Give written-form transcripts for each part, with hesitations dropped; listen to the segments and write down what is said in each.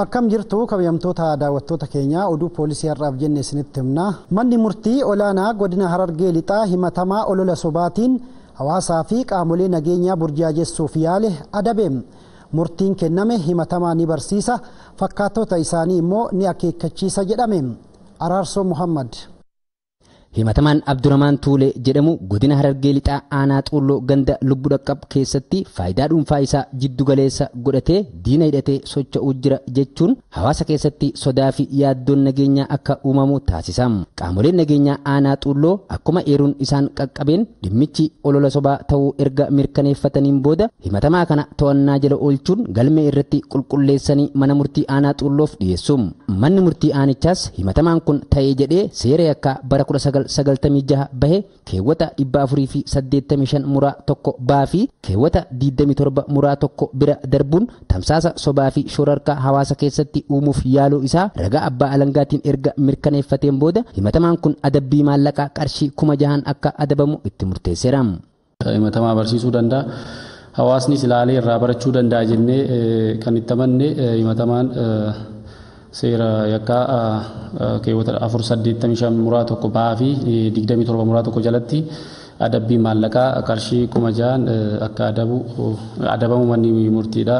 Akkam jirtu kabajamtoota daawwattoota keenya oduu poolisii har'aaf jenne isinitti himna. Manni murtii olaanaa godina Harargee lixaa himatamaa olola sobaatiin hawaasaa fi qaamolee nageenyaa burjaajessuuf yaale adabeem. Murtiin kenname himatamaa ni barsiisa, fakkaatota isaanii immoo ni akeekkachiisa jedhame. Araarsoo Muhammad. Himatamaan Abdurrahmaan Tuulee jedhamu godina Harargee lixaa aanaa Xuulloo ganda Lubbu Dhaqqab keessatti faayidaa dhuunfaa isaa jiddu galeessa godhatee diina hidhatee socho'uu jira jechuun hawaasa keessatti sodaa fi yaaddoon nageenyaa akka uumamu taasisam. Qaamoleen nageenyaa aanaa Xuulloo akkuma eeruun isaan qaqqabeen dhimmichi olola sobaa ta'uu erga mirkaneeffataniin booda himatamaa kana to'annaa jala oolchuun galmee irratti qulqulleessanii mana murtii aanaa Xuulloof dhiyeessum. Manni murtii aanichaas himatamaan kun ta'ee jedhee seera yakkaa bara 1996 bahe keewwata 485 muraa tokko baa fi keewwata 27 muraa tokko bira darbuun tamsaasa sobaa fi shororkaa hawaasa keessatti uumuuf yaaluu isaa ragaa abbaa alangaatiin erga mirkaneeffateen booda himatamaan kun adabbii maallaqaa qarshii 6,000 akka adabamu itti murteesseera. Himatamaa barsiisuu danda'a. Hawaasnis ilaalee irraa barachuu danda'a jennee kan itti amanne himatamaan seera yakkaa keewwata 485 muraa tokko baa fi 27 muraa tokko jalatti adabbii maallaqaa qarshii 6,000 akka adabamu manni murtiidha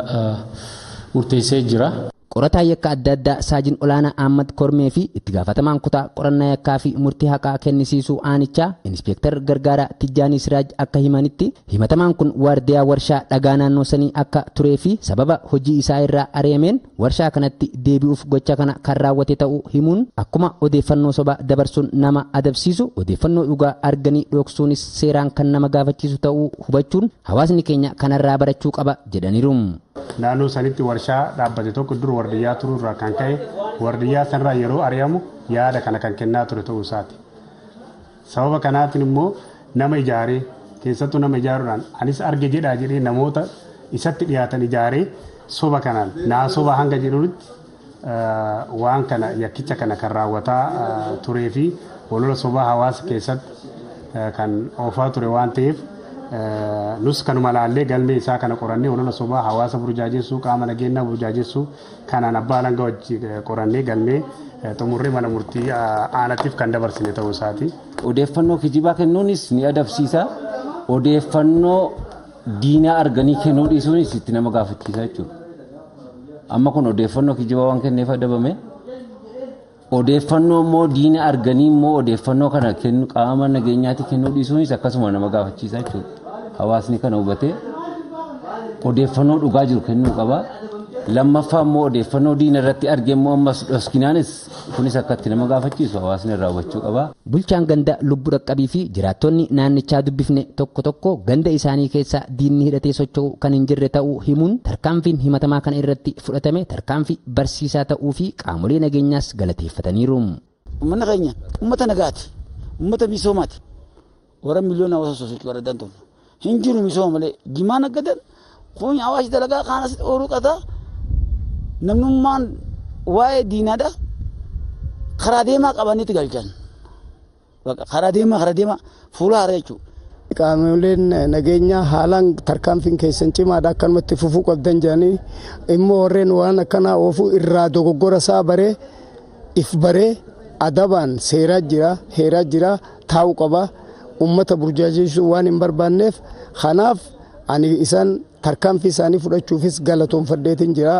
murteessee jira. Qorataa yakka adda addaa Saajin Olaanaa Ahmad Kormee fi itti gaafatamaan kutaa qorannaa yakkaa fi murtii haqaa kennisiisuu aanichaa Inspektar Gargaaraa Tijjaanii Siraaj akka himanitti himatamaan kun waardiyaa warshaa dhagaa naannoo sanii akka turee fi sababa hojii isaa irraa ari'ameen warshaa kanatti deebi'uuf gocha kana kan raawwate ta'uu himuun akkuma odeeffannoo sobaa dabarsuun nama adabsiisu odeeffannoo dhugaa arganii dhoksuunis seeraan kan nama gaafachiisu ta'uu hubachuun hawaasni keenya kanarraa barachuu qaba jedhaniiru. Naannoo sanitti warshaa dhaabbate tokko dur wardiyyaa turuu irraa kan ka'e wardiyyaa sanarraa yeroo ari'amu yaada kana kan kennaa ture ta'uu isaati. Sababa kanaatiin immoo nama ijaaree keessattuu nama ijaaruudhaan anis arge jedhaa jedhee namoota isatti dhiyaatan ijaaree soba kanaan naa soba hanga jedhutti waan kana yakkicha kana kan raawwataa turee fi olola sobaa hawaasa keessatti kan oofaa ture waan ta'eef nus kanuma laallee galmee isaa kana qorannee olola sobaa hawaasa burjaajessuu qaama nageenyaa burjaajessuu kanaan abbaa alangaa wajjin qorannee galmee xumurree mana murtii aanattiif kan dabarsine ta'uu isaati. Odeeffannoo kijibaa kennuunis ni adabsiisa. Odeeffannoo diinaa arganii kennuu dhiisuunis itti nama gaafachiisa jechuudha. Amma kun odeeffannoo kijibaa waan kenneef adabame. Odeeffannoo immoo diina arganii immoo odeeffannoo kana kennu qaama nageenyaatti kennuu dhiisuunis akkasuma nama gaafachiisa jechuudha. Hawaasni kana hubatee odeeffannoo dhugaa jiru kennuu qaba. Lammaffaa immoo odeeffannoo diina irratti arge immoo ammas dhoskinaanis kunis akkatti nama gaafachiisu hawaasni irraa hubachuu qaba. Bulchaan ganda Lubbu Dhaqqabii fi jiraattonni naannichaa dubbifne tokko tokko ganda isaanii keessa diinni hidhatee socho'u kan hin jirre ta'uu himuun tarkaanfiin himatamaa kana irratti fudhatame tarkaanfii barsiisaa ta'uu fi qaamolee nageenyaas galateeffataniiru. Uummanni keenya uummata nagaati, uummata misoomaati. Warra miliyoona hawaasa sosochii warra tolu hin jiru misooma malee jimaa naggadan kun hawaasi dalagaa kaanas ooluu qaba. Namnummaan waa'ee diinaadha karaa deemaa qabanitti galchan. Karaa deemaa fuula haaraa jechuudha. Qaamoleen nageenyaa haalaan tarkaanfiin keessan cimaadha akkanumatti fufuu qabdan jedhanii immoo warreen waan akkanaa oofuu irraa dogoggora isaa baree if baree adabaan seeraa jira heeraa jira taa'uu qaba. Uummata burjaajessuu waan hin barbaanneef kanaaf ani isaan tarkaanfii isaanii fudhachuufis galatoomfadheetiin jira.